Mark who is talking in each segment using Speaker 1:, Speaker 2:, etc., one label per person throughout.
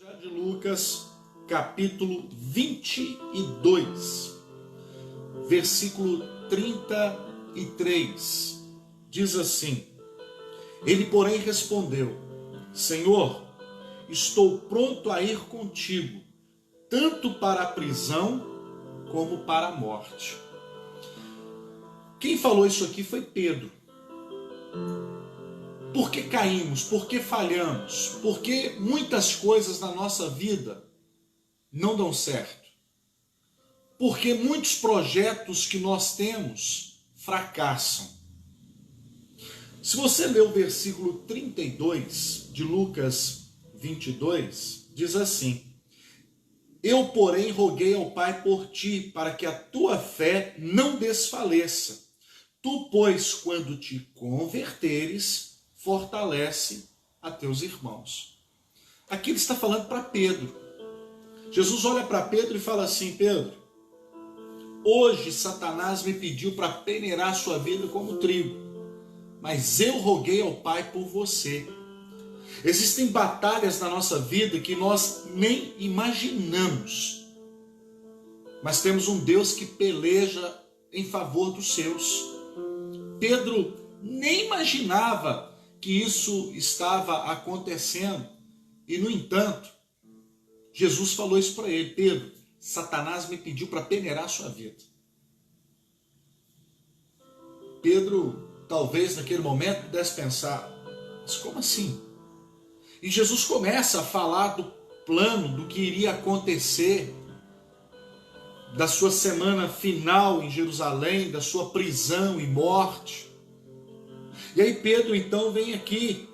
Speaker 1: Evangelho de Lucas, capítulo 22, versículo 33, diz assim: Ele, porém, respondeu: Senhor, estou pronto a ir contigo, tanto para a prisão como para a morte. Quem falou isso aqui foi Pedro. Por que caímos? Por que falhamos? Por que muitas coisas na nossa vida não dão certo? Porque muitos projetos que nós temos fracassam. Se você ler o versículo 32 de Lucas 22, diz assim: Eu, porém, roguei ao Pai por ti, para que a tua fé não desfaleça. Tu, pois, quando te converteres, fortalece a teus irmãos. Aqui ele está falando para Pedro. Jesus olha para Pedro e fala assim: Pedro, hoje Satanás me pediu para peneirar a sua vida como trigo, mas eu roguei ao Pai por você. Existem batalhas na nossa vida que nós nem imaginamos, mas temos um Deus que peleja em favor dos seus. Pedro nem imaginava que isso estava acontecendo, e no entanto, Jesus falou isso para ele: Pedro, Satanás me pediu para peneirar a sua vida. Pedro, talvez naquele momento, pudesse pensar: mas como assim? E Jesus começa a falar do plano, do que iria acontecer, da sua semana final em Jerusalém, da sua prisão e morte. E aí Pedro então vem aqui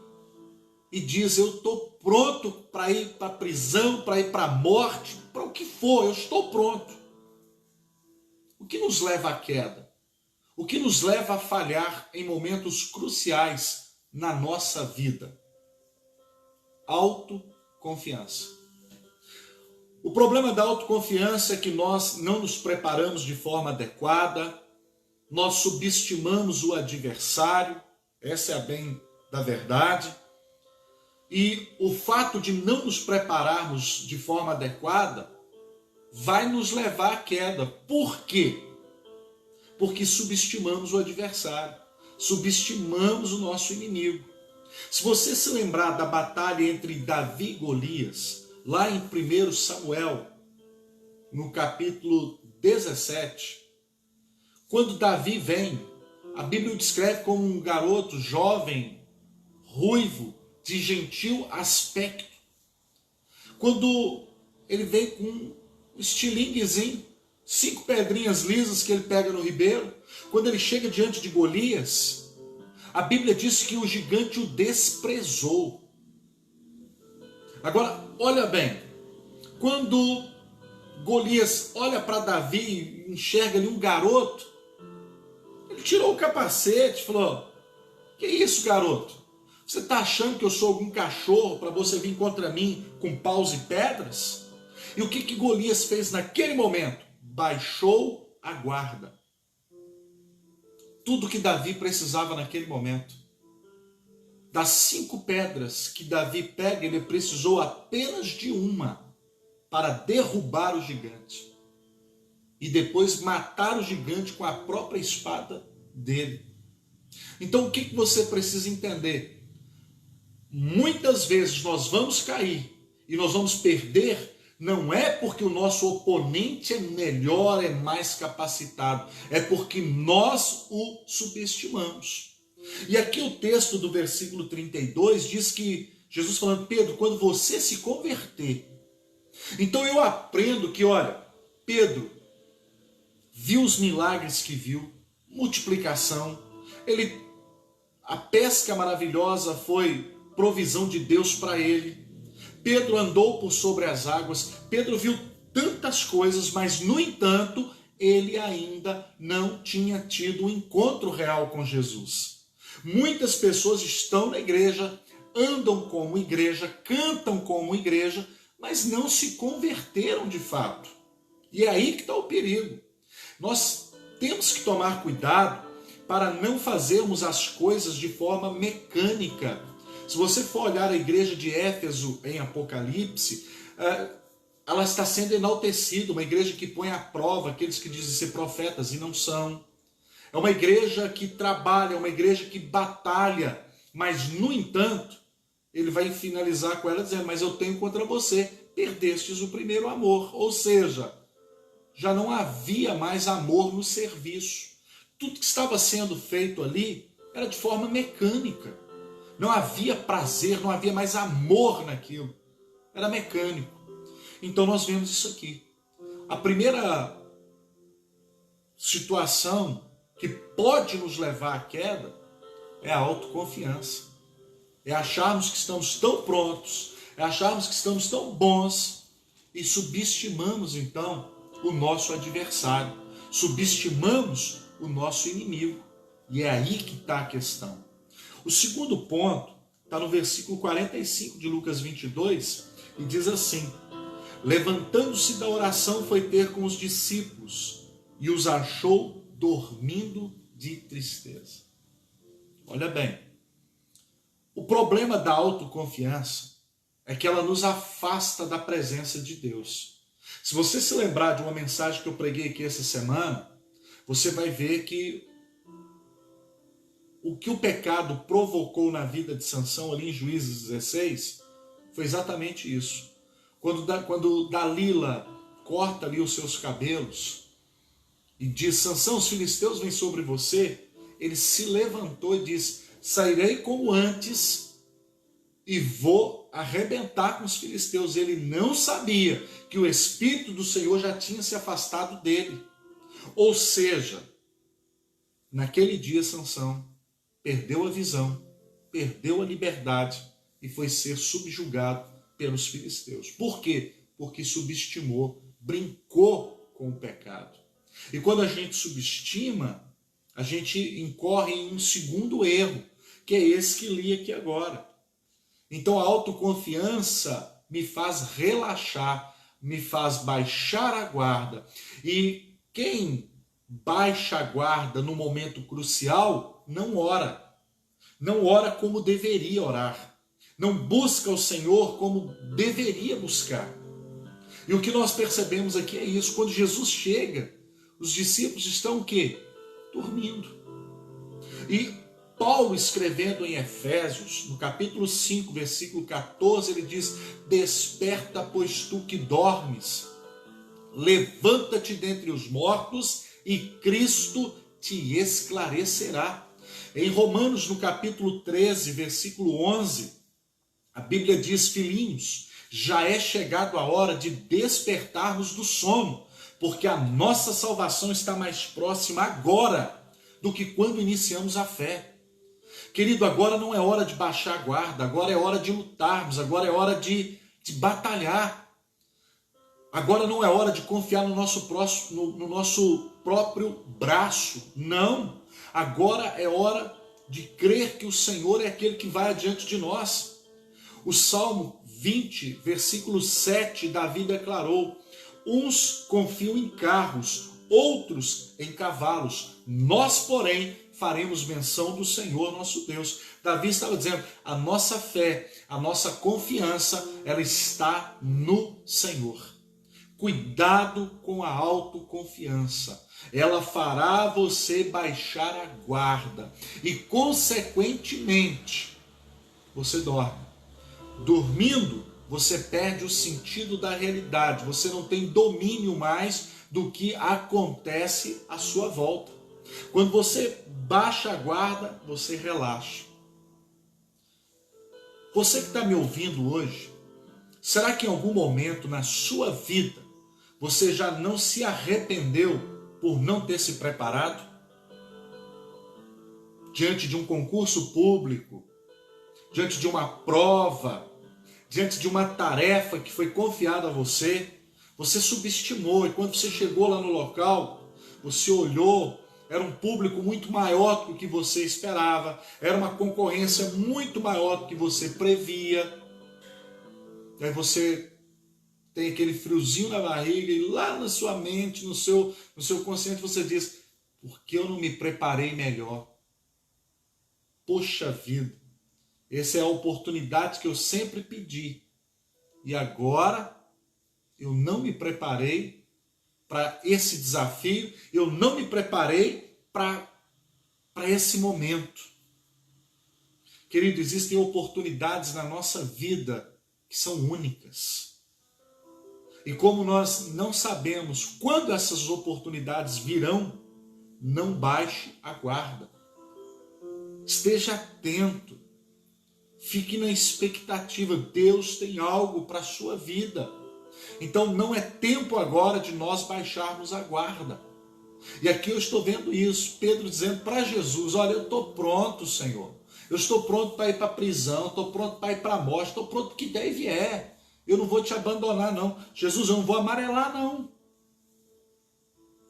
Speaker 1: e diz: eu estou pronto para ir para a prisão, para ir para a morte, para o que for, eu estou pronto. O que nos leva à queda? O que nos leva a falhar em momentos cruciais na nossa vida? Autoconfiança. O problema da autoconfiança é que nós não nos preparamos de forma adequada, nós subestimamos o adversário, essa é a bem da verdade, e o fato de não nos prepararmos de forma adequada vai nos levar à queda. Por quê? Porque subestimamos o adversário, subestimamos o nosso inimigo. Se você se lembrar da batalha entre Davi e Golias, lá em 1 Samuel, no capítulo 17, quando Davi vem, a Bíblia o descreve como um garoto jovem, ruivo, de gentil aspecto. Quando ele vem com um estilinguezinho, 5 pedrinhas lisas que ele pega no ribeiro, quando ele chega diante de Golias, a Bíblia diz que o gigante o desprezou. Agora, olha bem, quando Golias olha para Davi e enxerga ali um garoto, ele tirou o capacete e falou: que isso, garoto? Você está achando que eu sou algum cachorro para você vir contra mim com paus e pedras? E o que Golias fez naquele momento? Baixou a guarda. Tudo que Davi precisava naquele momento. Das 5 pedras que Davi pega, ele precisou apenas de uma para derrubar o gigante. E depois matar o gigante com a própria espada dele. Então o que você precisa entender? Muitas vezes nós vamos cair e nós vamos perder, não é porque o nosso oponente é melhor, é mais capacitado, é porque nós o subestimamos. E aqui o texto do versículo 32 diz que Jesus falando: Pedro, quando você se converter. Então eu aprendo que, olha, Pedro viu os milagres que viu, multiplicação, a pesca maravilhosa foi provisão de Deus para ele. Pedro andou por sobre as águas, Pedro viu tantas coisas, mas no entanto, ele ainda não tinha tido um encontro real com Jesus. Muitas pessoas estão na igreja, andam como igreja, cantam como igreja, mas não se converteram de fato. E é aí que está o perigo. Nós temos que tomar cuidado para não fazermos as coisas de forma mecânica, Se você for olhar a igreja de Éfeso em Apocalipse, ela está sendo enaltecida, uma igreja que põe à prova aqueles que dizem ser profetas e não são. É uma igreja que trabalha, é uma igreja que batalha, mas, no entanto, ele vai finalizar com ela dizendo: mas eu tenho contra você, perdestes o primeiro amor. Ou seja, já não havia mais amor no serviço. Tudo que estava sendo feito ali era de forma mecânica. Não havia prazer, não havia mais amor naquilo. Era mecânico. Então nós vemos isso aqui. A primeira situação que pode nos levar à queda é a autoconfiança. É acharmos que estamos tão prontos, é acharmos que estamos tão bons e subestimamos então o nosso adversário, subestimamos o nosso inimigo. E é aí que está a questão. O segundo ponto está no versículo 45 de Lucas 22 e diz assim: levantando-se da oração foi ter com os discípulos e os achou dormindo de tristeza. Olha bem, o problema da autoconfiança é que ela nos afasta da presença de Deus. Se você se lembrar de uma mensagem que eu preguei aqui essa semana, você vai ver que o que o pecado provocou na vida de Sansão ali em Juízes 16 foi exatamente isso. Quando Dalila corta ali os seus cabelos e diz: Sansão, os filisteus vêm sobre você, ele se levantou e diz: sairei como antes e vou arrebentar com os filisteus. Ele não sabia que o Espírito do Senhor já tinha se afastado dele. Ou seja, naquele dia Sansão perdeu a visão, perdeu a liberdade e foi ser subjugado pelos filisteus. Por quê? Porque subestimou, brincou com o pecado. E quando a gente subestima, a gente incorre em um segundo erro, que é esse que li aqui agora. Então a autoconfiança me faz relaxar, me faz baixar a guarda. E quem baixa a guarda no momento crucial não ora. Não ora como deveria orar. Não busca o Senhor como deveria buscar. E o que nós percebemos aqui é isso. Quando Jesus chega, os discípulos estão o quê? Dormindo. E Paulo, escrevendo em Efésios, no capítulo 5, versículo 14, ele diz: desperta, pois tu que dormes, levanta-te dentre os mortos e Cristo te esclarecerá. Em Romanos, no capítulo 13, versículo 11, a Bíblia diz: filhinhos, já é chegado a hora de despertarmos do sono, porque a nossa salvação está mais próxima agora do que quando iniciamos a fé. Querido, agora não é hora de baixar a guarda, agora é hora de lutarmos, agora é hora de batalhar. Agora não é hora de confiar no nosso próprio braço, não. Agora é hora de crer que o Senhor é aquele que vai adiante de nós. O Salmo 20, versículo 7, Davi declarou: uns confiam em carros, outros em cavalos, nós, porém, faremos menção do Senhor nosso Deus. Davi estava dizendo: a nossa fé, a nossa confiança, ela está no Senhor. Cuidado com a autoconfiança. Ela fará você baixar a guarda e, consequentemente, você dorme. Dormindo, você perde o sentido da realidade. Você não tem domínio mais do que acontece à sua volta. Quando você baixa a guarda, você relaxa. Você que está me ouvindo hoje, será que em algum momento na sua vida você já não se arrependeu por não ter se preparado? Diante de um concurso público, diante de uma prova, diante de uma tarefa que foi confiada a você, você subestimou, e quando você chegou lá no local, você olhou, era um público muito maior do que você esperava, era uma concorrência muito maior do que você previa. E aí você tem aquele friozinho na barriga e lá na sua mente, no seu consciente, você diz: por que eu não me preparei melhor? Poxa vida, Essa é a oportunidade que eu sempre pedi. E agora eu não me preparei para esse desafio, eu não me preparei para esse momento. Querido, existem oportunidades na nossa vida que são únicas. E como nós não sabemos quando essas oportunidades virão, não baixe a guarda. Esteja atento. Fique na expectativa. Deus tem algo para a sua vida. Então não é tempo agora de nós baixarmos a guarda. E aqui eu estou vendo isso. Pedro dizendo para Jesus, olha, eu estou pronto, Senhor. Eu estou pronto para ir para a prisão, estou pronto para ir para a morte, estou pronto para o que der e vier. Eu não vou te abandonar, não. Jesus, eu não vou amarelar, não.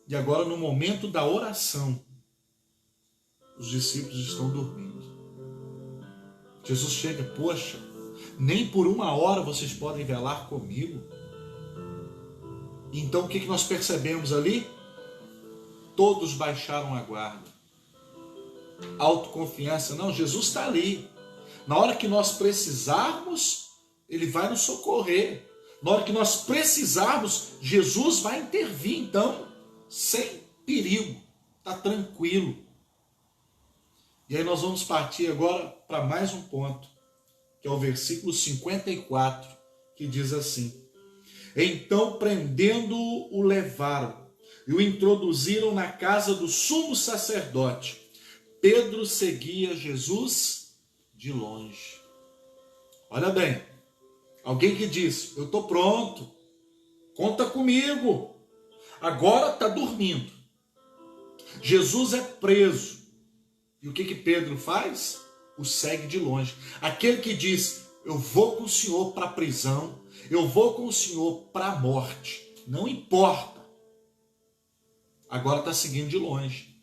Speaker 1: E agora, no momento da oração, os discípulos estão dormindo. Jesus chega, poxa, nem por uma hora vocês podem velar comigo. Então o que nós percebemos ali? Todos baixaram a guarda. Autoconfiança, não, Jesus está ali. Na hora que nós precisarmos, Ele vai nos socorrer. Na hora que nós precisarmos, Jesus vai intervir. Então, sem perigo, está tranquilo. E aí nós vamos partir agora para mais um ponto, que é o versículo 54, que diz assim: então, prendendo-o, o levaram e o introduziram na casa do sumo sacerdote. Pedro seguia Jesus de longe. Olha bem, alguém que diz, eu estou pronto, conta comigo, agora está dormindo. Jesus é preso. E o que Pedro faz? O segue de longe. Aquele que diz, eu vou com o Senhor para a prisão, eu vou com o Senhor para a morte, não importa. Agora está seguindo de longe.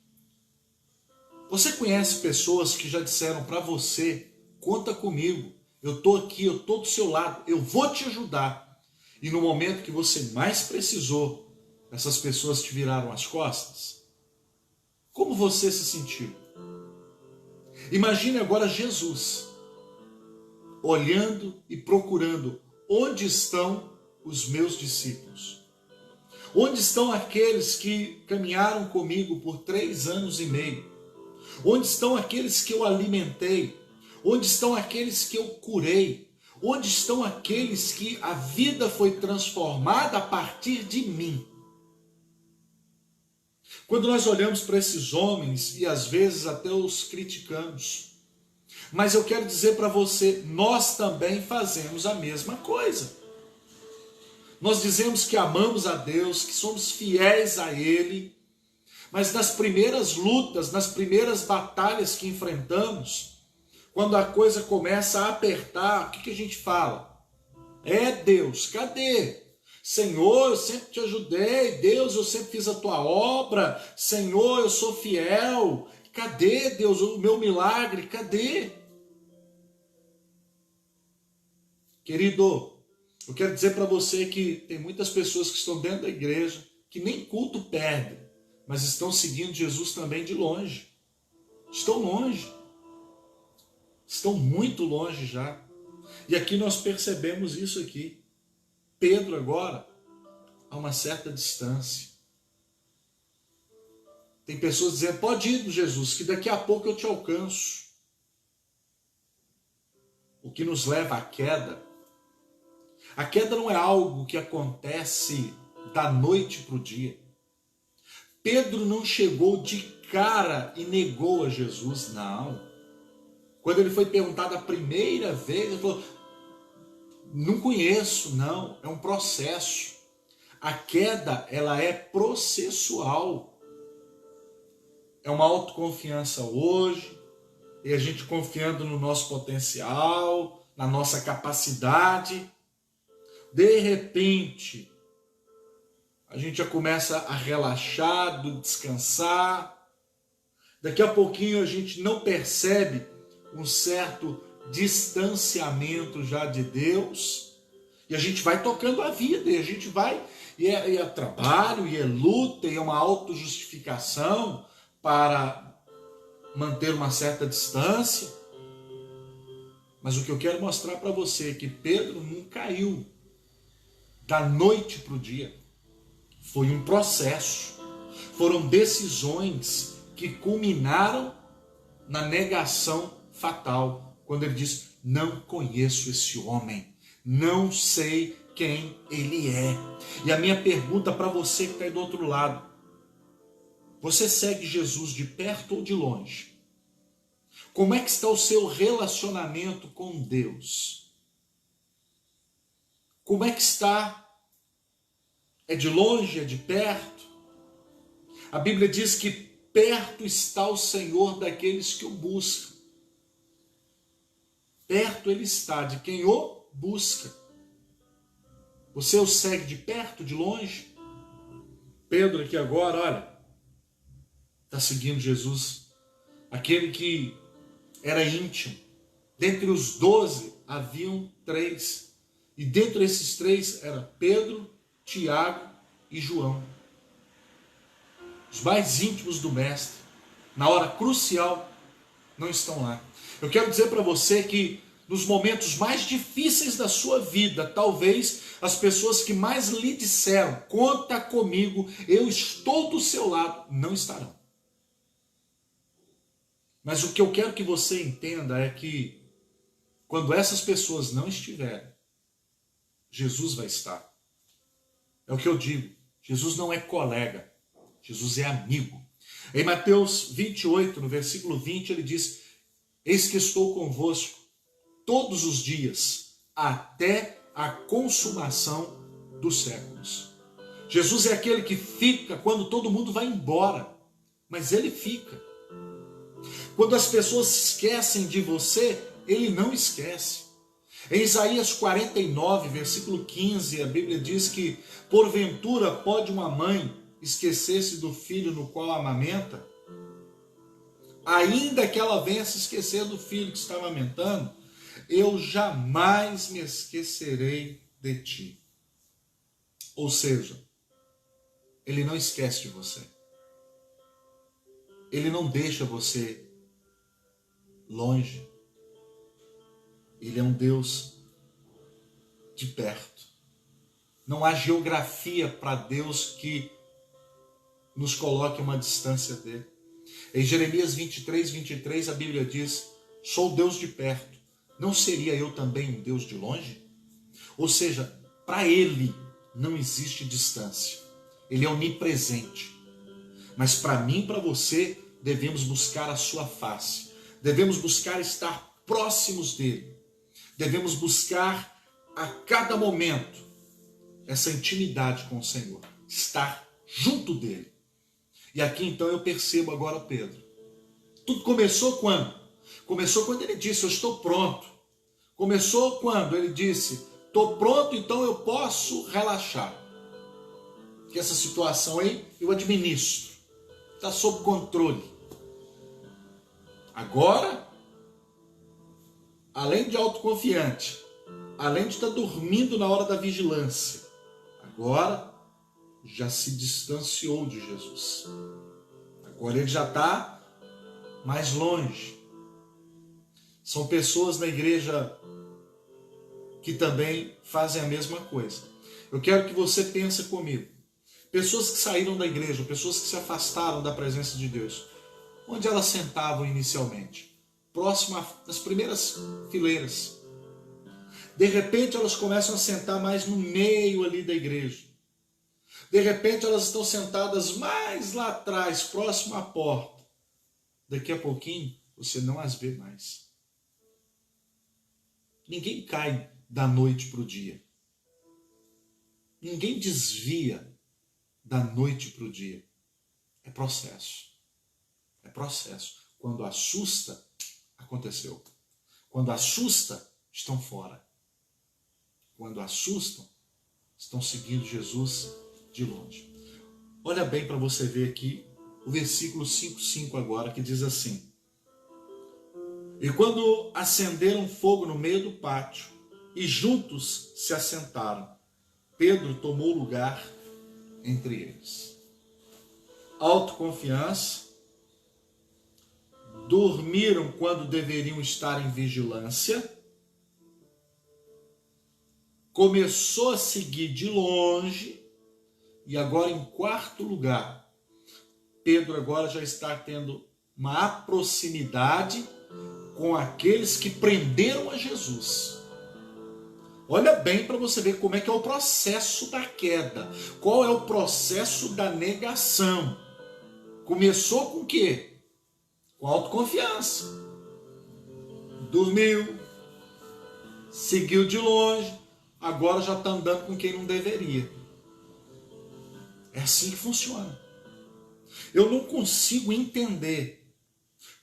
Speaker 1: Você conhece pessoas que já disseram para você, conta comigo, eu estou aqui, eu estou do seu lado, eu vou te ajudar. E no momento que você mais precisou, essas pessoas te viraram as costas? Como você se sentiu? Imagine agora Jesus, olhando e procurando, onde estão os meus discípulos? Onde estão aqueles que caminharam comigo por 3 anos e meio? Onde estão aqueles que eu alimentei? Onde estão aqueles que eu curei? Onde estão aqueles que a vida foi transformada a partir de mim? Quando nós olhamos para esses homens e às vezes até os criticamos, mas eu quero dizer para você, nós também fazemos a mesma coisa. Nós dizemos que amamos a Deus, que somos fiéis a Ele, mas nas primeiras lutas, nas primeiras batalhas que enfrentamos, quando a coisa começa a apertar, o que a gente fala? Deus, cadê? Senhor, eu sempre te ajudei. Deus, eu sempre fiz a tua obra. Senhor, eu sou fiel. Cadê, Deus, o meu milagre? Cadê? Querido, eu quero dizer para você que tem muitas pessoas que estão dentro da igreja, que nem culto perdem, mas estão seguindo Jesus também de longe. Estão longe. Estão muito longe já. E aqui nós percebemos isso aqui. Pedro agora, a uma certa distância. Tem pessoas dizendo, pode ir, Jesus, que daqui a pouco eu te alcanço. O que nos leva à queda. A queda não é algo que acontece da noite para o dia. Pedro não chegou de cara e negou a Jesus, não. Quando ele foi perguntado a primeira vez, ele falou, não conheço, não, é um processo. A queda, ela é processual. É uma autoconfiança hoje, e a gente confiando no nosso potencial, na nossa capacidade. De repente, a gente já começa a relaxar, descansar. Daqui a pouquinho a gente não percebe um certo distanciamento já de Deus, e a gente vai tocando a vida, e a gente vai, e é trabalho, e é luta, e é uma autojustificação para manter uma certa distância. Mas o que eu quero mostrar para você é que Pedro não caiu da noite para o dia. Foi um processo. Foram decisões que culminaram na negação fatal. Quando ele diz, não conheço esse homem, não sei quem ele é. E a minha pergunta para você que está aí do outro lado, você segue Jesus de perto ou de longe? Como é que está o seu relacionamento com Deus? Como é que está? É de longe, é de perto? A Bíblia diz que perto está o Senhor daqueles que o buscam. Perto ele está de quem o busca. Você o segue de perto, de longe? Pedro aqui agora, olha, está seguindo Jesus, aquele que era íntimo. Dentre os 12 haviam 3. E dentre esses 3 era Pedro, Tiago e João. Os mais íntimos do mestre, na hora crucial, não estão lá. Eu quero dizer para você que nos momentos mais difíceis da sua vida, talvez as pessoas que mais lhe disseram, conta comigo, eu estou do seu lado, não estarão. Mas o que eu quero que você entenda é que quando essas pessoas não estiverem, Jesus vai estar. É o que eu digo, Jesus não é colega, Jesus é amigo. Em Mateus 28, no versículo 20, ele diz, eis que estou convosco todos os dias, até a consumação dos séculos. Jesus é aquele que fica quando todo mundo vai embora, mas ele fica. Quando as pessoas esquecem de você, ele não esquece. Em Isaías 49, versículo 15, a Bíblia diz que, porventura pode uma mãe esquecer-se do filho no qual amamenta? Ainda que ela venha se esquecer do filho que está amamentando, eu jamais me esquecerei de ti. Ou seja, ele não esquece de você. Ele não deixa você longe. Ele é um Deus de perto. Não há geografia para Deus que nos coloque uma distância dele. Em Jeremias 23, 23, a Bíblia diz, sou Deus de perto, não seria eu também um Deus de longe? Ou seja, para ele não existe distância. Ele é onipresente. Mas para mim e para você, devemos buscar a sua face. Devemos buscar estar próximos dele. Devemos buscar a cada momento essa intimidade com o Senhor. Estar junto dele. E aqui então eu percebo agora Pedro. Tudo começou quando? Começou quando ele disse, eu estou pronto. Começou quando ele disse, estou pronto, então eu posso relaxar. Que essa situação aí eu administro. Está sob controle. Agora, além de autoconfiante, além de estar dormindo na hora da vigilância, agora já se distanciou de Jesus. Agora ele já está mais longe. São pessoas na igreja que também fazem a mesma coisa. Eu quero que você pense comigo. Pessoas que saíram da igreja, pessoas que se afastaram da presença de Deus. Onde elas sentavam inicialmente? Próximo das primeiras fileiras. De repente elas começam a sentar mais no meio ali da igreja. De repente elas estão sentadas mais lá atrás, próximo à porta. Daqui a pouquinho você não as vê mais. Ninguém cai da noite para o dia. Ninguém desvia da noite para o dia. É processo. É processo. Quando assusta, aconteceu. Quando assusta, estão fora. Quando assustam, estão seguindo Jesus de longe. Olha bem para você ver aqui o versículo 5:5 agora, que diz assim: e quando acenderam fogo no meio do pátio e juntos se assentaram, Pedro tomou lugar entre eles. Autoconfiança, dormiram quando deveriam estar em vigilância começou a seguir de longe, e agora em quarto lugar, Pedro agora já está tendo uma proximidade com aqueles que prenderam a Jesus. Olha bem para você ver como é que é o processo da queda. Qual é o processo da negação? Começou com o quê? Com autoconfiança. Dormiu, seguiu de longe, agora já está andando com quem não deveria. É assim que funciona. Eu não consigo entender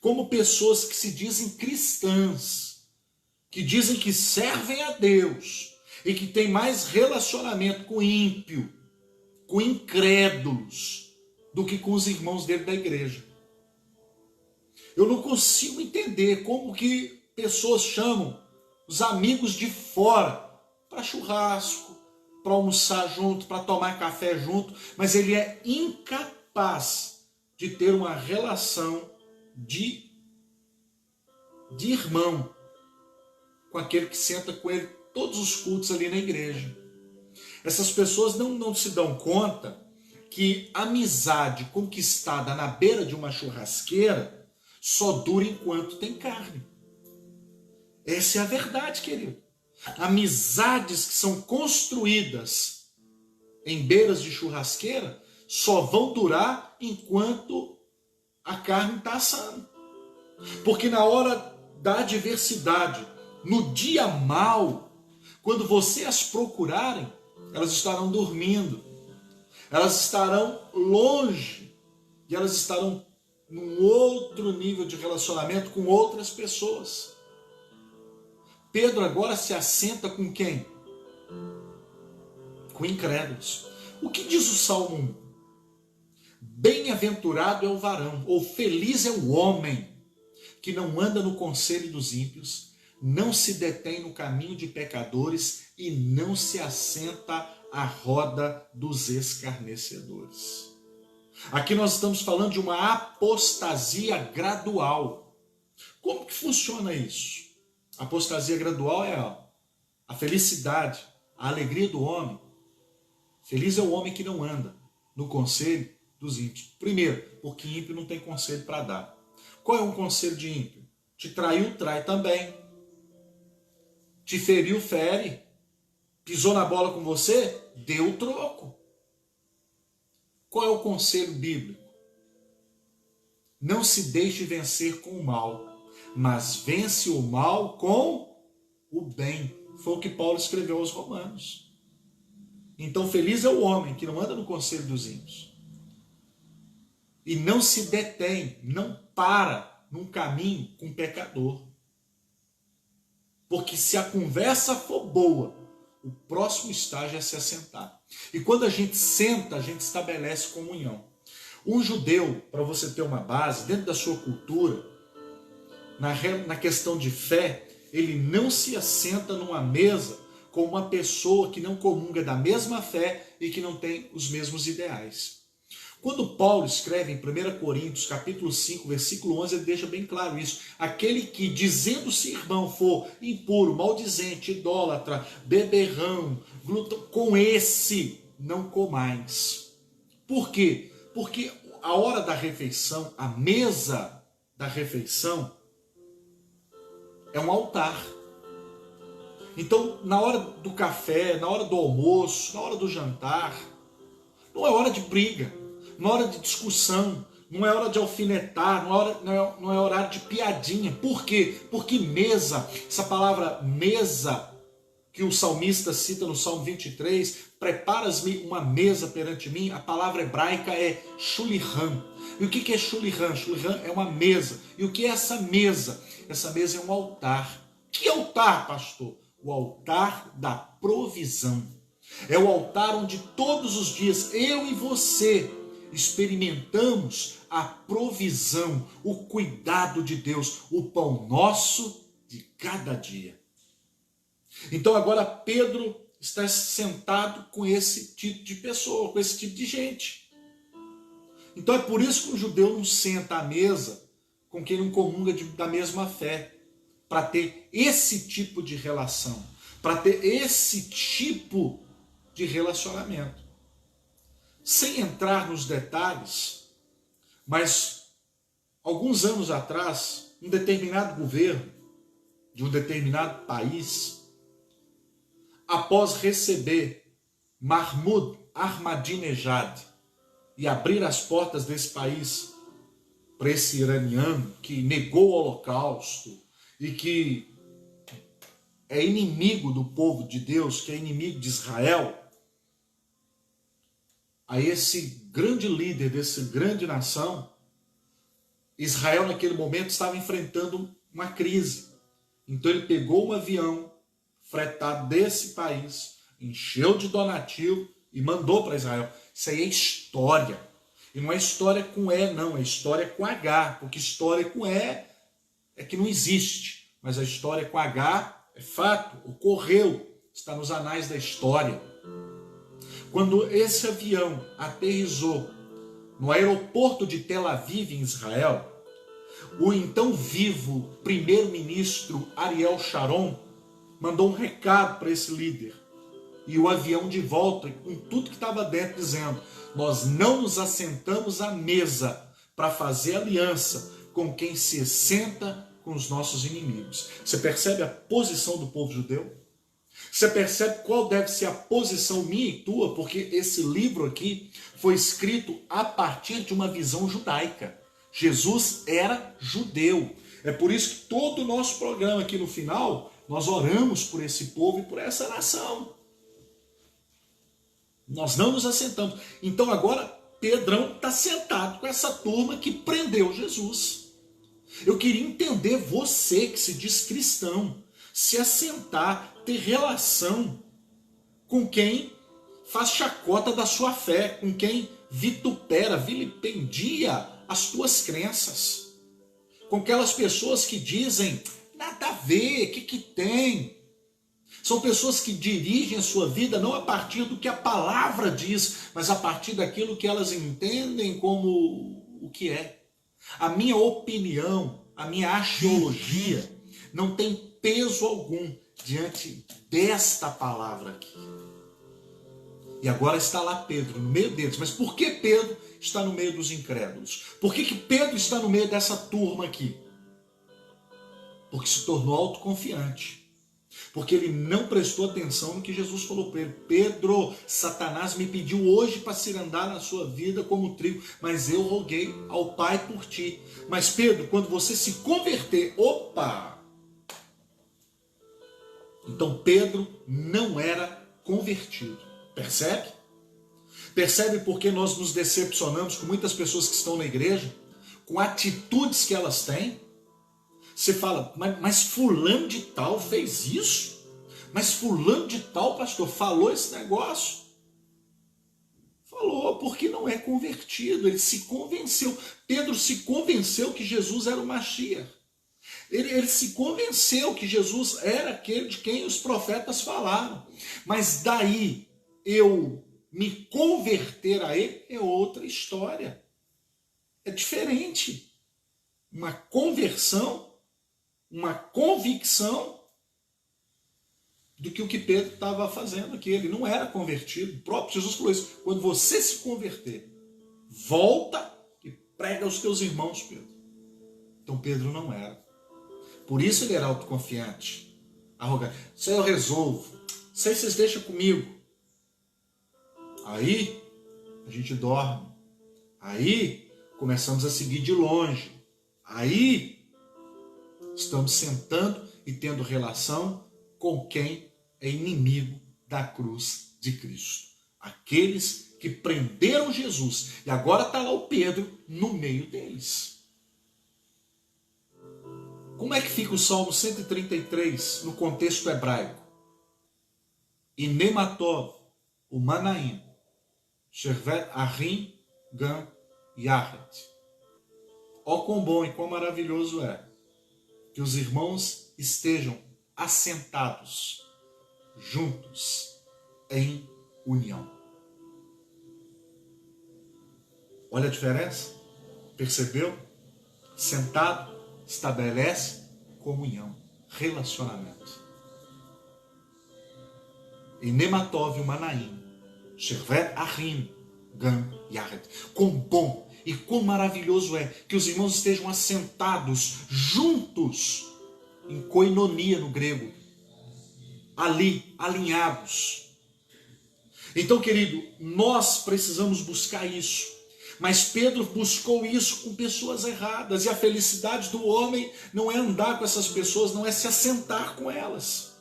Speaker 1: como pessoas que se dizem cristãs, que dizem que servem a Deus e que têm mais relacionamento com ímpio, com incrédulos, do que com os irmãos dele da igreja. Eu não consigo entender como que pessoas chamam os amigos de fora para churrasco, para almoçar junto, para tomar café junto, mas ele é incapaz de ter uma relação de irmão com aquele que senta com ele todos os cultos ali na igreja. Essas pessoas não se dão conta que a amizade conquistada na beira de uma churrasqueira só dura enquanto tem carne. Essa é a verdade, querido. Amizades que são construídas em beiras de churrasqueira só vão durar enquanto a carne está assando. Porque na hora da adversidade, no dia mau, quando você as procurarem, elas estarão dormindo, elas estarão longe e elas estarão num outro nível de relacionamento com outras pessoas. Pedro agora se assenta com quem? Com incrédulos. O que diz o Salmo 1? Bem-aventurado é o varão, ou feliz é o homem, que não anda no conselho dos ímpios, não se detém no caminho de pecadores e não se assenta à roda dos escarnecedores. Aqui nós estamos falando de uma apostasia gradual. Como que funciona isso? A apostasia gradual é a felicidade, a alegria do homem. Feliz é o homem que não anda no conselho dos ímpios. Primeiro, porque ímpio não tem conselho para dar. Qual é um conselho de ímpio? Te traiu, trai também. Te feriu, fere. Pisou na bola com você, deu o troco. Qual é o conselho bíblico? Não se deixe vencer com o mal, mas vence o mal com o bem. Foi o que Paulo escreveu aos Romanos. Então feliz é o homem que não anda no conselho dos ímpios. E não se detém, não para num caminho com pecador. Porque se a conversa for boa, o próximo estágio é se assentar. E quando a gente senta, a gente estabelece comunhão. Um judeu, para você ter uma base, dentro da sua cultura, na questão de fé, ele não se assenta numa mesa com uma pessoa que não comunga da mesma fé e que não tem os mesmos ideais. Quando Paulo escreve em 1 Coríntios, capítulo 5, versículo 11, ele deixa bem claro isso. Aquele que, dizendo-se irmão, for impuro, maldizente, idólatra, beberrão, glutão, com esse não comais. Por quê? Porque a hora da refeição, a mesa da refeição, é um altar. Então, na hora do café, na hora do almoço, na hora do jantar, não é hora de briga. Não é hora de discussão, não é hora de alfinetar, não é horário de piadinha. Por quê? Porque mesa, essa palavra mesa, que o salmista cita no Salmo 23, preparas-me uma mesa perante mim, a palavra hebraica é shulihan. E o que é shulihan? Shulihan é uma mesa. E o que é essa mesa? Essa mesa é um altar. Que altar, pastor? O altar da provisão. É o altar onde todos os dias eu e você experimentamos a provisão, o cuidado de Deus, o pão nosso de cada dia. Então agora Pedro está sentado com esse tipo de pessoa, com esse tipo de gente. Então é por isso que o judeu não senta à mesa com quem não comunga da mesma fé, para ter esse tipo de relação. para ter esse tipo de relacionamento. Sem entrar nos detalhes, mas alguns anos atrás, um determinado governo de um determinado país, após receber Mahmoud Ahmadinejad e abrir as portas desse país para esse iraniano que negou o Holocausto e que é inimigo do povo de Deus, que é inimigo de Israel, a esse grande líder dessa grande nação, Israel naquele momento estava enfrentando uma crise. Então ele pegou um avião fretado desse país, encheu de donativo e mandou para Israel. Isso aí é história. E não é história com E, não, é história com H, porque história com E é que não existe. Mas a história com H é fato, ocorreu, está nos anais da história. Quando esse avião aterrissou no aeroporto de Tel Aviv, em Israel, o então vivo primeiro-ministro Ariel Sharon mandou um recado para esse líder. E o avião de volta, com tudo que estava dentro, dizendo: nós não nos assentamos à mesa para fazer aliança com quem se senta com os nossos inimigos. Você percebe a posição do povo judeu? Você percebe qual deve ser a posição minha e tua? Porque esse livro aqui foi escrito a partir de uma visão judaica. Jesus era judeu. É por isso que todo o nosso programa aqui no final, nós oramos por esse povo e por essa nação. Nós não nos assentamos. Então agora Pedrão está sentado com essa turma que prendeu Jesus. Eu queria entender você que se diz cristão, se assentar, ter relação com quem faz chacota da sua fé, com quem vitupera, vilipendia as tuas crenças, com aquelas pessoas que dizem, nada a ver, o que tem? São pessoas que dirigem a sua vida não a partir do que a palavra diz, mas a partir daquilo que elas entendem como o que é. A minha opinião, a minha axiologia não tem peso algum diante desta palavra aqui. E agora está lá Pedro, no meio deles. Mas por que Pedro está no meio dos incrédulos? Por que Pedro está no meio dessa turma aqui? Porque se tornou autoconfiante. Porque ele não prestou atenção no que Jesus falou para ele. Pedro, Satanás me pediu hoje para se andar na sua vida como trigo, mas eu roguei ao Pai por ti. Mas Pedro, quando você se converter, opa! Então Pedro não era convertido. Percebe? Percebe porque nós nos decepcionamos com muitas pessoas que estão na igreja, com atitudes que elas têm? Você fala, mas fulano de tal fez isso? Mas fulano de tal, pastor, falou esse negócio? Falou, porque não é convertido, ele se convenceu. Pedro se convenceu que Jesus era o Mashiach. Ele se convenceu que Jesus era aquele de quem os profetas falaram. Mas daí eu me converter a ele é outra história. É diferente. Uma conversão, uma convicção do que o que Pedro estava fazendo aqui. Ele não era convertido. O próprio Jesus falou isso. Quando você se converter, volta e prega aos teus irmãos, Pedro. Então Pedro não era. Por isso ele era autoconfiante, arrogante. Isso aí eu resolvo. Isso aí vocês deixam comigo. Aí a gente dorme. Aí começamos a seguir de longe. Aí estamos sentando e tendo relação com quem é inimigo da cruz de Cristo. Aqueles que prenderam Jesus. E agora está lá o Pedro no meio deles. Como é que fica o Salmo 133 no contexto hebraico? Inematov, o Manaim, Shervet Ahim Gam Yahet. Ó quão bom e quão maravilhoso é que os irmãos estejam assentados, juntos, em união. Olha a diferença? Percebeu? Sentado estabelece comunhão, relacionamento. e Nematov Umanaim, Shervet Achim, Gam Yared. Quão bom e quão maravilhoso é que os irmãos estejam assentados juntos, em koinonia no grego, ali, alinhados. Então, querido, nós precisamos buscar isso. Mas Pedro buscou isso com pessoas erradas. E a felicidade do homem não é andar com essas pessoas, não é se assentar com elas.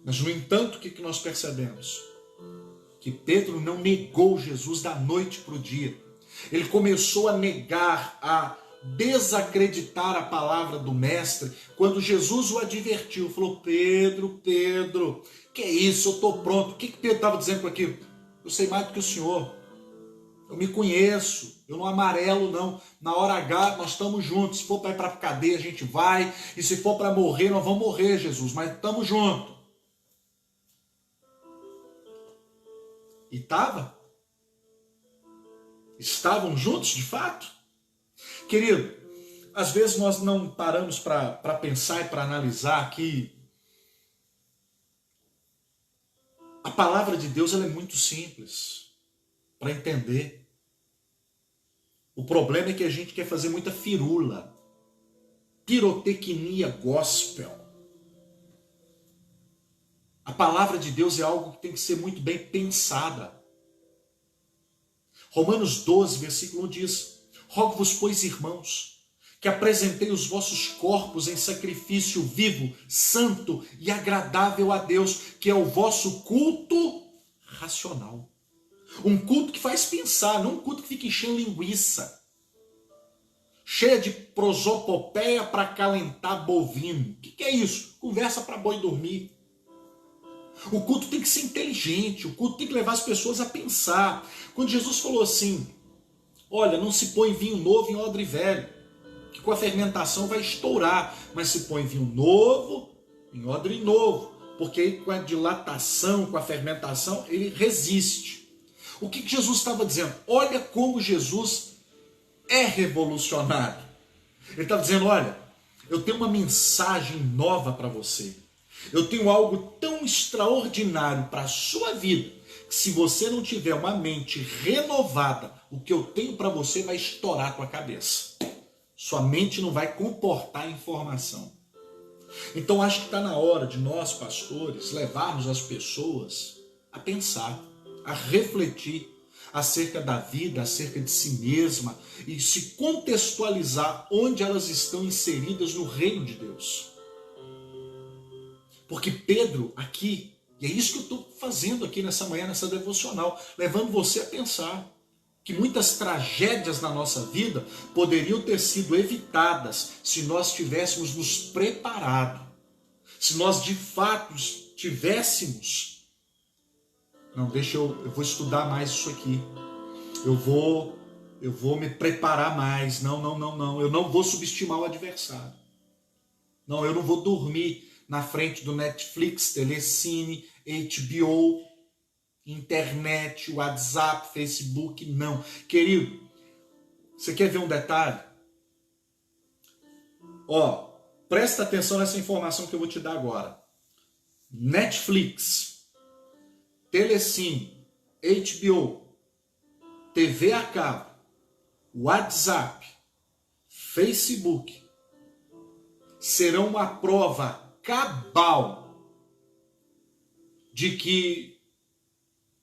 Speaker 1: Mas, no entanto, o que nós percebemos? Que Pedro não negou Jesus da noite para o dia. Ele começou a negar, a desacreditar a palavra do mestre, quando Jesus o advertiu. Falou: Pedro, Pedro, que é isso? Eu estou pronto. O que Pedro estava dizendo com aquilo? Eu sei mais do que o senhor. Eu me conheço, eu não amarelo não. Na hora H nós estamos juntos. Se for para ir para a cadeia a gente vai. E se for para morrer, nós vamos morrer, Jesus. Mas estamos juntos. E estavam juntos de fato? Querido, às vezes nós não paramos para pensar e para analisar que a palavra de Deus ela é muito simples para entender. O problema é que a gente quer fazer muita firula, pirotecnia gospel. A palavra de Deus é algo que tem que ser muito bem pensada. Romanos 12, versículo 1 diz: rogo-vos, pois, irmãos, que apresentei os vossos corpos em sacrifício vivo, santo e agradável a Deus, que é o vosso culto racional. Um culto que faz pensar, não um culto que fica enchendo linguiça, cheia de prosopopeia para acalentar bovino. O que é isso? Conversa para boi dormir. O culto tem que ser inteligente, o culto tem que levar as pessoas a pensar. Quando Jesus falou assim: olha, não se põe vinho novo em odre velho, que com a fermentação vai estourar, mas se põe vinho novo em odre novo, porque aí com a dilatação, com a fermentação, ele resiste. O que Jesus estava dizendo? Olha como Jesus é revolucionário. Ele estava dizendo: olha, eu tenho uma mensagem nova para você. Eu tenho algo tão extraordinário para a sua vida, que se você não tiver uma mente renovada, o que eu tenho para você vai estourar a tua cabeça. Sua mente não vai comportar informação. Então acho que está na hora de nós, pastores, levarmos as pessoas a pensar, a refletir acerca da vida, acerca de si mesma, e se contextualizar onde elas estão inseridas no reino de Deus. Porque Pedro aqui, e é isso que eu estou fazendo aqui nessa manhã, nessa devocional, levando você a pensar que muitas tragédias na nossa vida poderiam ter sido evitadas se nós tivéssemos nos preparado, se nós de fato tivéssemos... Não, eu vou estudar mais isso aqui, eu vou me preparar mais, não, eu não vou subestimar o adversário, não, eu não vou dormir na frente do Netflix, Telecine, HBO, internet, WhatsApp, Facebook, não. Querido, você quer ver um detalhe? Ó, presta atenção nessa informação que eu vou te dar agora. Netflix, Telecine, HBO, TV a cabo, WhatsApp, Facebook, serão uma prova cabal de que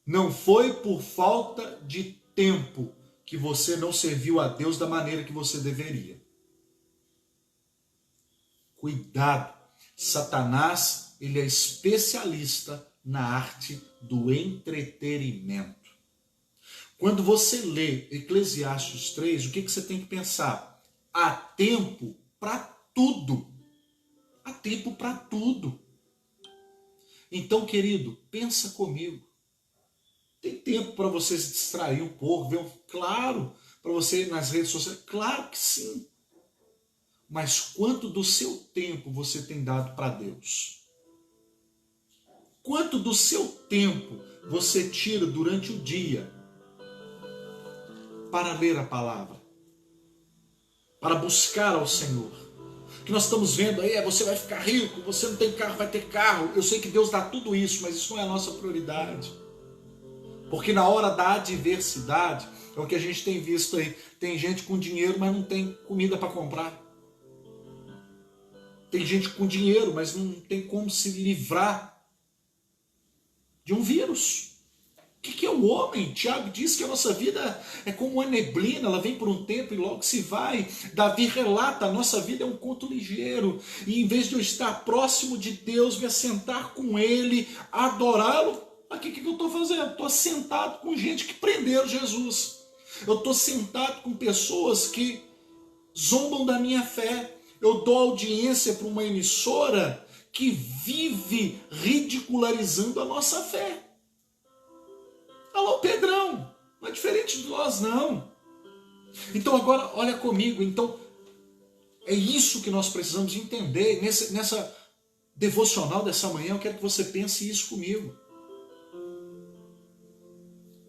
Speaker 1: não foi por falta de tempo que você não serviu a Deus da maneira que você deveria. Cuidado, Satanás, ele é especialista na arte do entretenimento. Quando você lê Eclesiastes 3, o que você tem que pensar? Há tempo para tudo. Há tempo para tudo. Então, querido, pensa comigo. Tem tempo para você se distrair um pouco, ver claro, para você ir nas redes sociais? Claro que sim. Mas quanto do seu tempo você tem dado para Deus? Quanto do seu tempo você tira durante o dia para ler a palavra? Para buscar ao Senhor? Porque que nós estamos vendo aí é você vai ficar rico, você não tem carro, vai ter carro. Eu sei que Deus dá tudo isso, mas isso não é a nossa prioridade. Porque na hora da adversidade, é o que a gente tem visto aí. Tem gente com dinheiro, mas não tem comida para comprar. Tem gente com dinheiro, mas não tem como se livrar de um vírus. O que é o homem? Tiago diz que a nossa vida é como uma neblina, ela vem por um tempo e logo se vai. Davi relata, a nossa vida é um conto ligeiro. E em vez de eu estar próximo de Deus, me assentar com Ele, adorá-lo, o que eu estou fazendo? Estou sentado com gente que prenderam Jesus. Eu estou sentado com pessoas que zombam da minha fé. Eu dou audiência para uma emissora que vive ridicularizando a nossa fé. Alô, Pedrão, não é diferente de nós, não. Então agora, olha comigo, então é isso que nós precisamos entender. Nessa devocional dessa manhã, eu quero que você pense isso comigo.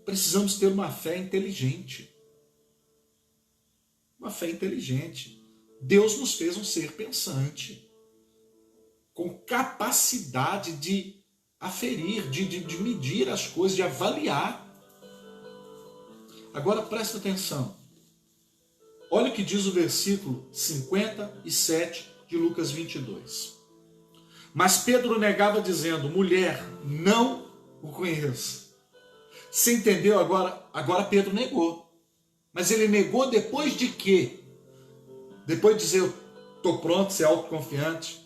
Speaker 1: Precisamos ter uma fé inteligente. Uma fé inteligente. Deus nos fez um ser pensante, com capacidade de aferir, de medir as coisas, de avaliar. Agora presta atenção. Olha o que diz o versículo 57 de Lucas 22. Mas Pedro negava dizendo, mulher, não o conheço. Você entendeu agora? Agora Pedro negou. Mas ele negou depois de quê? Depois de dizer, eu estou pronto, ser autoconfiante.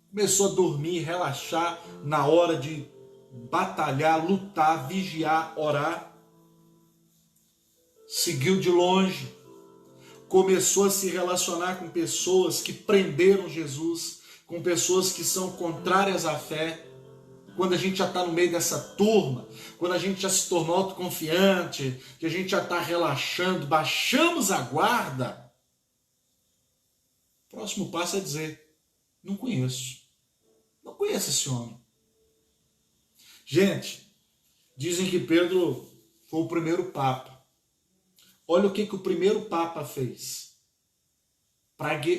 Speaker 1: Começou a dormir, relaxar na hora de batalhar, lutar, vigiar, orar. Seguiu de longe. Começou a se relacionar com pessoas que prenderam Jesus, com pessoas que são contrárias à fé. Quando a gente já está no meio dessa turma, quando a gente já se tornou autoconfiante, que a gente já está relaxando, baixamos a guarda, o próximo passo é dizer, não conheço. Não conheço esse homem. Gente, dizem que Pedro foi o primeiro papa. Olha o que o primeiro papa fez.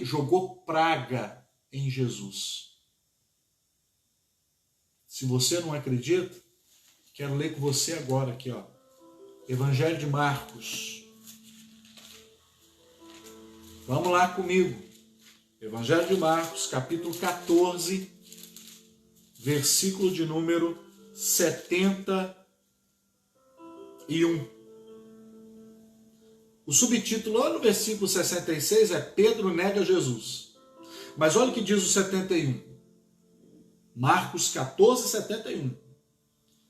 Speaker 1: Jogou praga em Jesus. Se você não acredita, quero ler com você agora aqui, ó. Evangelho de Marcos. Vamos lá comigo. Evangelho de Marcos, capítulo 14, versículo de número 71. O subtítulo lá no versículo 66 é Pedro nega Jesus. Mas olha o que diz o 71. Marcos 14, 71.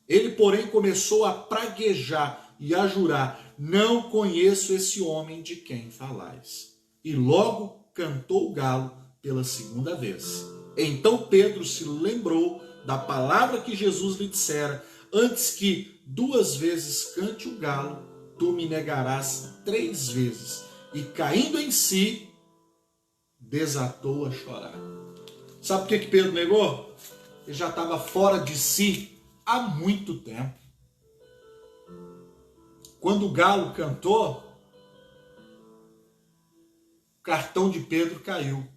Speaker 1: Ele, porém, começou a praguejar e a jurar, não conheço esse homem de quem falais. E logo cantou o galo pela segunda vez. Então Pedro se lembrou da palavra que Jesus lhe dissera, antes que 2 vezes cante o galo, tu me negarás 3 vezes. E caindo em si, desatou a chorar. Sabe por que Pedro negou? Ele já estava fora de si há muito tempo. Quando o galo cantou, o cartão de Pedro caiu.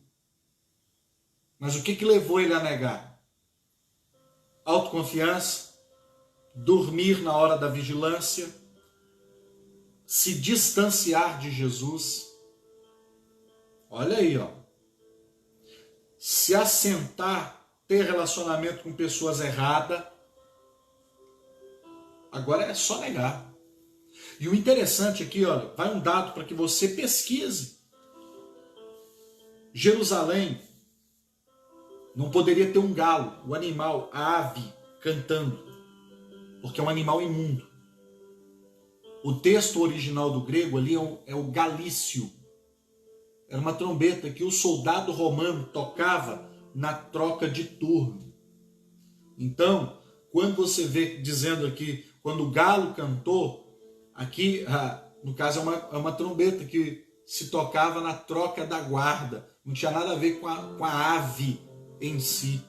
Speaker 1: Mas o que levou ele a negar? Autoconfiança, dormir na hora da vigilância, se distanciar de Jesus. Olha aí, ó. Se assentar, ter relacionamento com pessoas erradas. Agora é só negar. E o interessante aqui, olha, vai um dado para que você pesquise. Jerusalém não poderia ter um galo, o animal, a ave, cantando, porque é um animal imundo. O texto original do grego ali é o galício. Era uma trombeta que o soldado romano tocava na troca de turno. Então, quando você vê dizendo aqui, quando o galo cantou, aqui, no caso é uma trombeta que se tocava na troca da guarda. Não tinha nada a ver com a ave em si.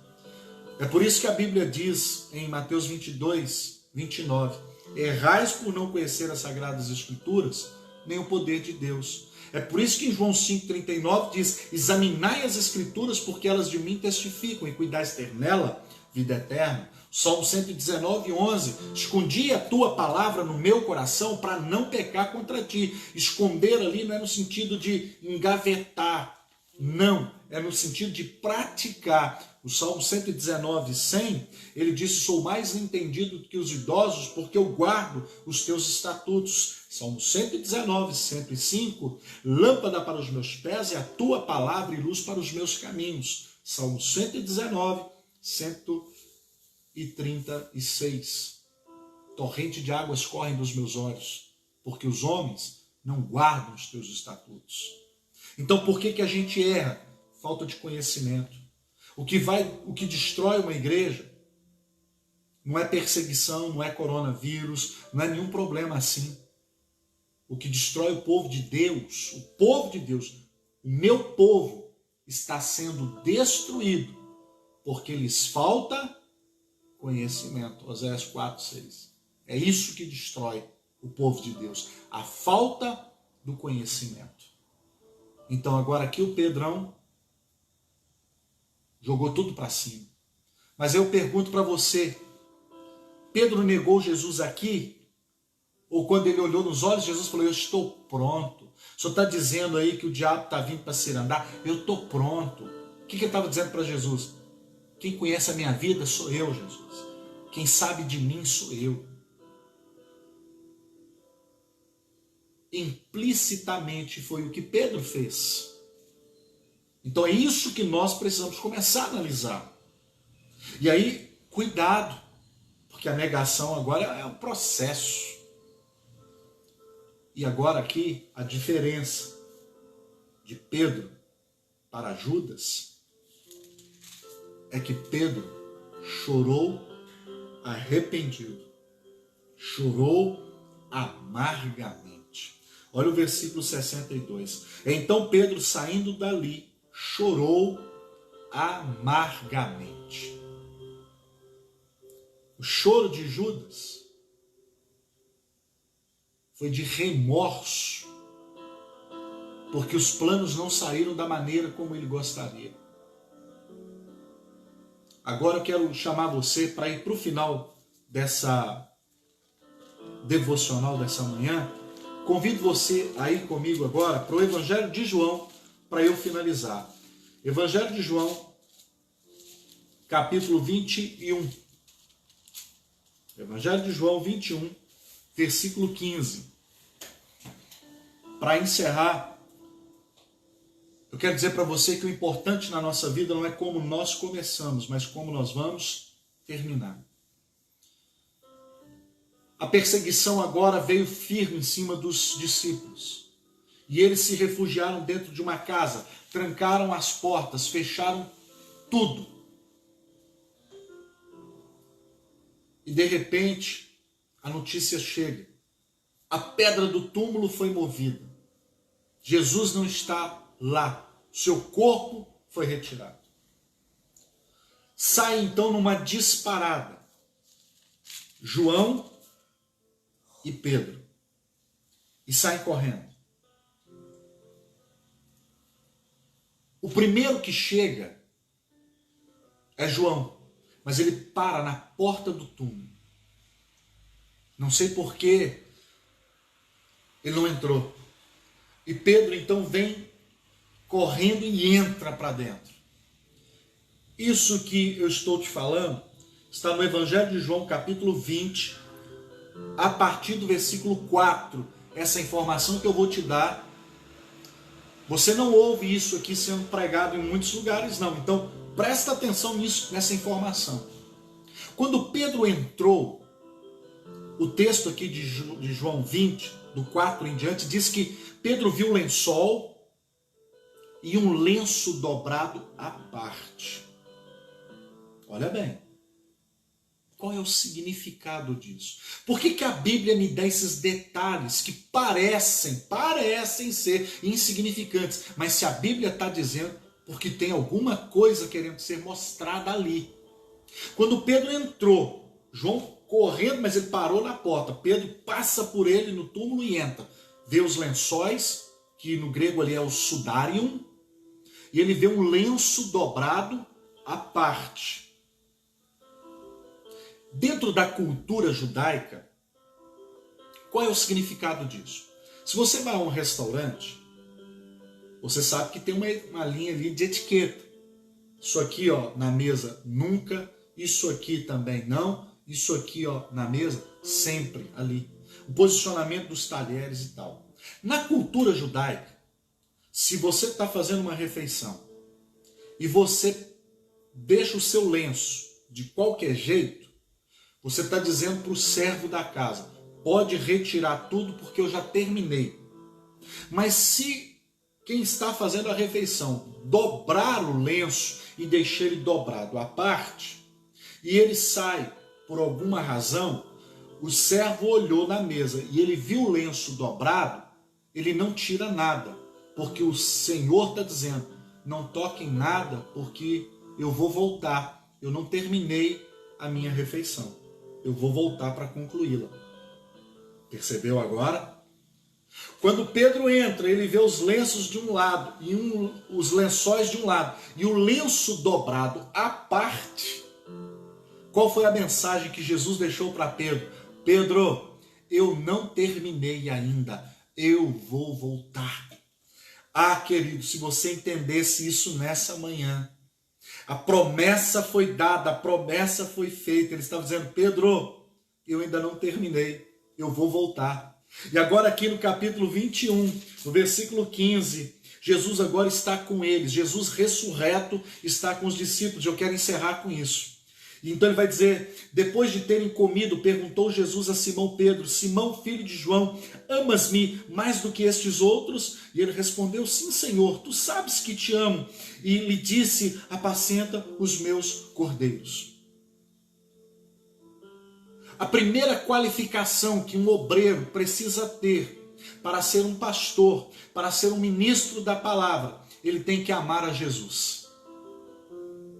Speaker 1: É por isso que a Bíblia diz em Mateus 22, 29, errais por não conhecer as Sagradas Escrituras, nem o poder de Deus. É por isso que em João 5,39 diz: examinai as Escrituras, porque elas de mim testificam, e cuidais ter nela vida eterna. Salmo 119:11: escondi a tua palavra no meu coração para não pecar contra ti. Esconder ali não é no sentido de engavetar, não, é no sentido de praticar. O Salmo 119:100, ele disse: sou mais entendido do que os idosos, porque eu guardo os teus estatutos. Salmo 119:105, lâmpada para os meus pés é a tua palavra e luz para os meus caminhos. Salmo 119:136, torrente de águas correm dos meus olhos, porque os homens não guardam os teus estatutos. Então por que a gente erra? Falta de conhecimento. O que destrói uma igreja não é perseguição, não é coronavírus, não é nenhum problema assim. O que destrói o povo de Deus, o meu povo, está sendo destruído porque lhes falta conhecimento. Oséias 4:6. É isso que destrói o povo de Deus, a falta do conhecimento. Então agora aqui o Pedrão jogou tudo para cima. Mas eu pergunto para você, Pedro negou Jesus aqui? Ou quando ele olhou nos olhos, Jesus falou: eu estou pronto. O senhor está dizendo aí que o diabo está vindo para cirandar? Eu estou pronto. O que ele estava dizendo para Jesus? Quem conhece a minha vida sou eu, Jesus. Quem sabe de mim sou eu. Implicitamente foi o que Pedro fez. Então é isso que nós precisamos começar a analisar. E aí, cuidado, porque a negação agora é um processo. E agora aqui, a diferença de Pedro para Judas é que Pedro chorou arrependido, chorou amargamente. Olha o versículo 62. Então Pedro, saindo dali, chorou amargamente. O choro de Judas foi de remorso, porque os planos não saíram da maneira como ele gostaria. Agora eu quero chamar você para ir para o final dessa devocional dessa manhã. Convido você a ir comigo agora para o Evangelho de João, para eu finalizar. Evangelho de João, capítulo 21. Evangelho de João 21, versículo 15. Para encerrar, eu quero dizer para você que o importante na nossa vida não é como nós começamos, mas como nós vamos terminar. A perseguição agora veio firme em cima dos discípulos. E eles se refugiaram dentro de uma casa, trancaram as portas, fecharam tudo. E de repente, a notícia chega. A pedra do túmulo foi movida. Jesus não está lá. Seu corpo foi retirado. Sai então numa disparada João e Pedro. E saem correndo. O primeiro que chega é João. Mas ele para na porta do túmulo. Não sei por que ele não entrou. E Pedro então vem correndo e entra para dentro. Isso que eu estou te falando está no Evangelho de João, capítulo 20, a partir do versículo 4. Essa informação que eu vou te dar, você não ouve isso aqui sendo pregado em muitos lugares, não. Então, presta atenção nisso, nessa informação. Quando Pedro entrou, o texto aqui de João 20, do 4 em diante, diz que Pedro viu um lençol e um lenço dobrado à parte. Olha bem, qual é o significado disso? Por que a Bíblia me dá esses detalhes que parecem ser insignificantes? Mas se a Bíblia está dizendo, porque tem alguma coisa querendo ser mostrada ali. Quando Pedro entrou, João correndo, mas ele parou na porta. Pedro passa por ele no túmulo e entra. Vê os lençóis que no grego ali é o sudarium, e ele vê um lenço dobrado à parte. Dentro da cultura judaica, qual é o significado disso? Se você vai a um restaurante, você sabe que tem uma linha ali de etiqueta. Isso aqui, ó, na mesa nunca, isso aqui também não, isso aqui, ó, na mesa sempre ali. O posicionamento dos talheres e tal. Na cultura judaica, se você está fazendo uma refeição e você deixa o seu lenço de qualquer jeito, você está dizendo para o servo da casa, pode retirar tudo porque eu já terminei. Mas se quem está fazendo a refeição dobrar o lenço e deixar ele dobrado à parte, e ele sai por alguma razão, o servo olhou na mesa e ele viu o lenço dobrado, ele não tira nada, porque o Senhor está dizendo, não toquem nada porque eu vou voltar, eu não terminei a minha refeição, eu vou voltar para concluí-la. Percebeu agora? Quando Pedro entra, ele vê os lenços de um lado, e os lençóis de um lado, e o lenço dobrado à parte. Qual foi a mensagem que Jesus deixou para Pedro? Pedro, eu não terminei ainda, eu vou voltar. Ah, querido, se você entendesse isso nessa manhã, a promessa foi dada, a promessa foi feita. Ele estava dizendo, Pedro, eu ainda não terminei, eu vou voltar. E agora aqui no capítulo 21, no versículo 15, Jesus agora está com eles, Jesus ressurreto está com os discípulos. Eu quero encerrar com isso. Então ele vai dizer, depois de terem comido, perguntou Jesus a Simão Pedro, Simão, filho de João, amas-me mais do que estes outros? E ele respondeu, sim, Senhor, tu sabes que te amo. E lhe disse, apacenta os meus cordeiros. A primeira qualificação que um obreiro precisa ter para ser um pastor, para ser um ministro da palavra, ele tem que amar a Jesus.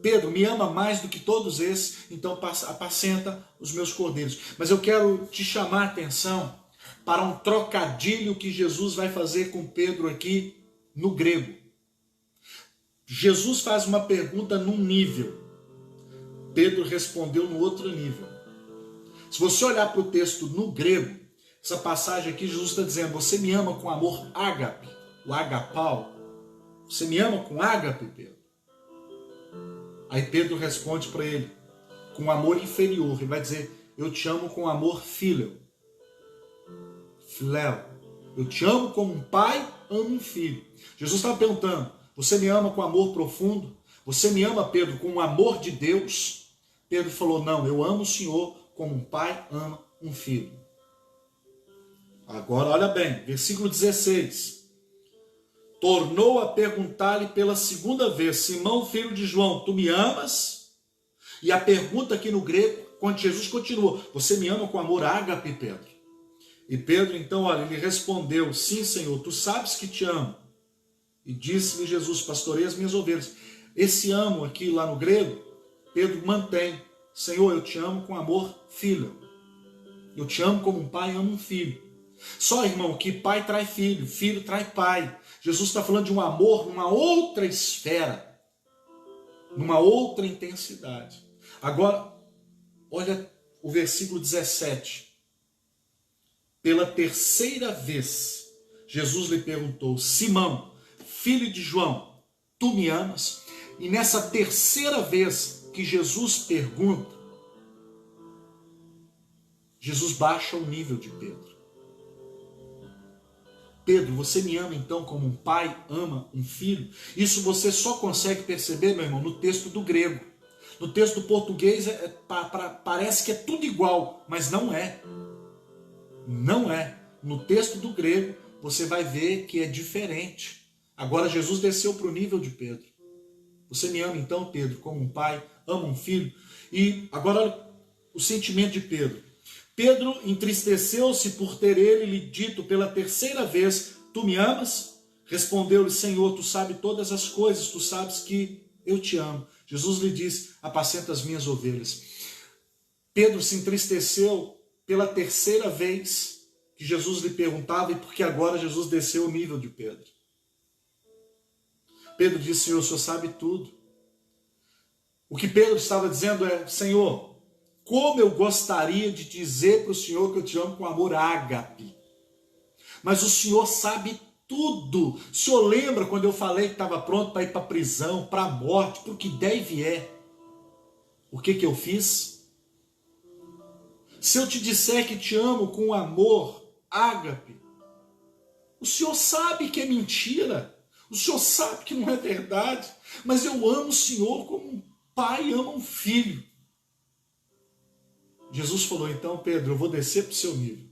Speaker 1: Pedro, me ama mais do que todos esses, então apacenta os meus cordeiros. Mas eu quero te chamar a atenção para um trocadilho que Jesus vai fazer com Pedro aqui no grego. Jesus faz uma pergunta num nível, Pedro respondeu no outro nível. Se você olhar para o texto no grego, essa passagem aqui, Jesus está dizendo, você me ama com amor ágape, o agapau. Você me ama com ágape, Pedro? Aí Pedro responde para ele, com amor inferior. Ele vai dizer, eu te amo com amor filho. Filéu. Eu te amo como um pai ama um filho. Jesus estava perguntando, você me ama com amor profundo? Você me ama, Pedro, com o amor de Deus? Pedro falou, não, eu amo o Senhor como um pai ama um filho. Agora, olha bem, versículo 16. Tornou a perguntar-lhe pela segunda vez, Simão, filho de João, tu me amas? E a pergunta aqui no grego, quando Jesus continua, você me ama com amor ágape, Pedro? E Pedro, então, olha, ele respondeu, sim, Senhor, tu sabes que te amo. E disse-lhe Jesus, pastorei as minhas ovelhas. Esse amo aqui lá no grego, Pedro mantém, Senhor, eu te amo com amor filho. Eu te amo como um pai ama um filho. Só, irmão, que pai trai filho, filho trai pai. Jesus está falando de um amor numa outra esfera, numa outra intensidade. Agora, olha o versículo 17. Pela terceira vez, Jesus lhe perguntou, Simão, filho de João, tu me amas? E nessa terceira vez que Jesus pergunta, Jesus baixa o nível de Pedro. Pedro, você me ama então como um pai ama um filho? Isso você só consegue perceber, meu irmão, no texto do grego. No texto do português parece que é tudo igual, mas não é. Não é. No texto do grego você vai ver que é diferente. Agora Jesus desceu para o nível de Pedro. Você me ama então, Pedro, como um pai ama um filho? E agora olha o sentimento de Pedro. Pedro entristeceu-se por ter ele lhe dito pela terceira vez, tu me amas? Respondeu-lhe, Senhor, tu sabes todas as coisas, tu sabes que eu te amo. Jesus lhe disse, apacenta as minhas ovelhas. Pedro se entristeceu pela terceira vez que Jesus lhe perguntava e porque agora Jesus desceu o nível de Pedro. Pedro disse: Senhor, o Senhor sabe tudo. O que Pedro estava dizendo é: Senhor, como eu gostaria de dizer para o Senhor que eu te amo com amor ágape. Mas o Senhor sabe tudo. O Senhor lembra quando eu falei que estava pronto para ir para a prisão, para a morte, para o que der e vier. O que eu fiz? Se eu te disser que te amo com amor ágape, o Senhor sabe que é mentira. O Senhor sabe que não é verdade. Mas eu amo o Senhor como um pai ama um filho. Jesus falou: então, Pedro, eu vou descer para o seu nível.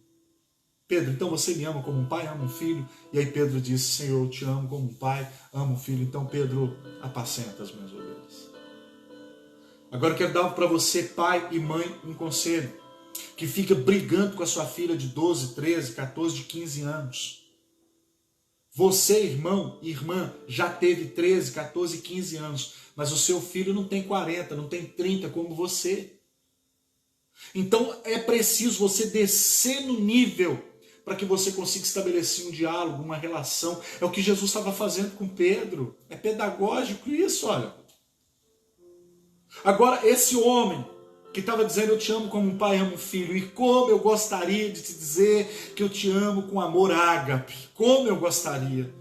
Speaker 1: Pedro, então você me ama como um pai ama um filho? E aí Pedro disse: Senhor, eu te amo como um pai ama um filho. Então, Pedro, apacenta as minhas ovelhas. Agora eu quero dar para você, pai e mãe, um conselho. Que fica brigando com a sua filha de 12, 13, 14, de 15 anos. Você, irmão e irmã, já teve 13, 14, 15 anos. Mas o seu filho não tem 40, não tem 30 como você. Então é preciso você descer no nível para que você consiga estabelecer um diálogo, uma relação. É o que Jesus estava fazendo com Pedro. É pedagógico isso, olha. Agora, esse homem que estava dizendo: eu te amo como um pai ama um filho, e como eu gostaria de te dizer que eu te amo com amor ágape, como eu gostaria.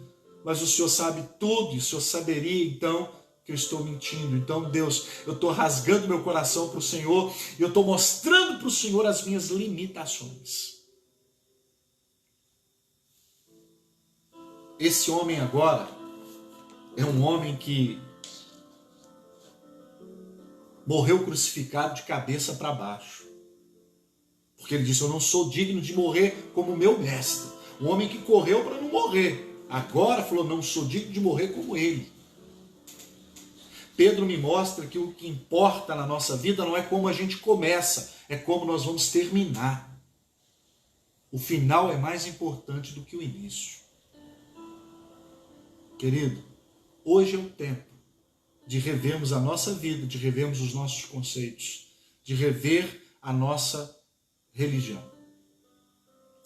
Speaker 1: Mas o Senhor sabe tudo, e o Senhor saberia então que eu estou mentindo. Então, Deus, eu estou rasgando meu coração para o Senhor, e eu estou mostrando para o Senhor as minhas limitações. Esse homem agora é um homem que morreu crucificado de cabeça para baixo. Porque ele disse: eu não sou digno de morrer como meu mestre. Um homem que correu para não morrer. Agora falou: não sou digno de morrer como ele. Pedro me mostra que o que importa na nossa vida não é como a gente começa, é como nós vamos terminar. O final é mais importante do que o início. Querido, hoje é o tempo de revermos a nossa vida, de revermos os nossos conceitos, de rever a nossa religião.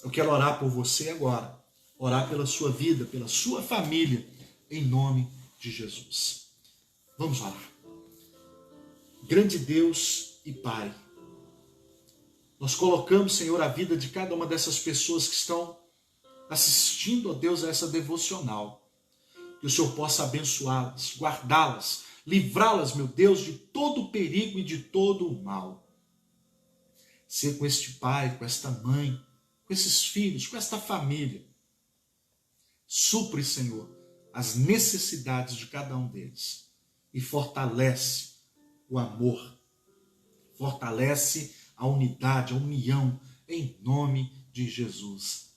Speaker 1: Eu quero orar por você agora, orar pela sua vida, pela sua família, em nome de Jesus. Vamos orar. Grande Deus e Pai, nós colocamos, Senhor, a vida de cada uma dessas pessoas que estão assistindo, ó Deus, a essa devocional. Que o Senhor possa abençoá-las, guardá-las, livrá-las, meu Deus, de todo o perigo e de todo o mal. Ser com este pai, com esta mãe, com esses filhos, com esta família. Supre, Senhor, as necessidades de cada um deles e fortalece o amor, fortalece a unidade, a união, em nome de Jesus.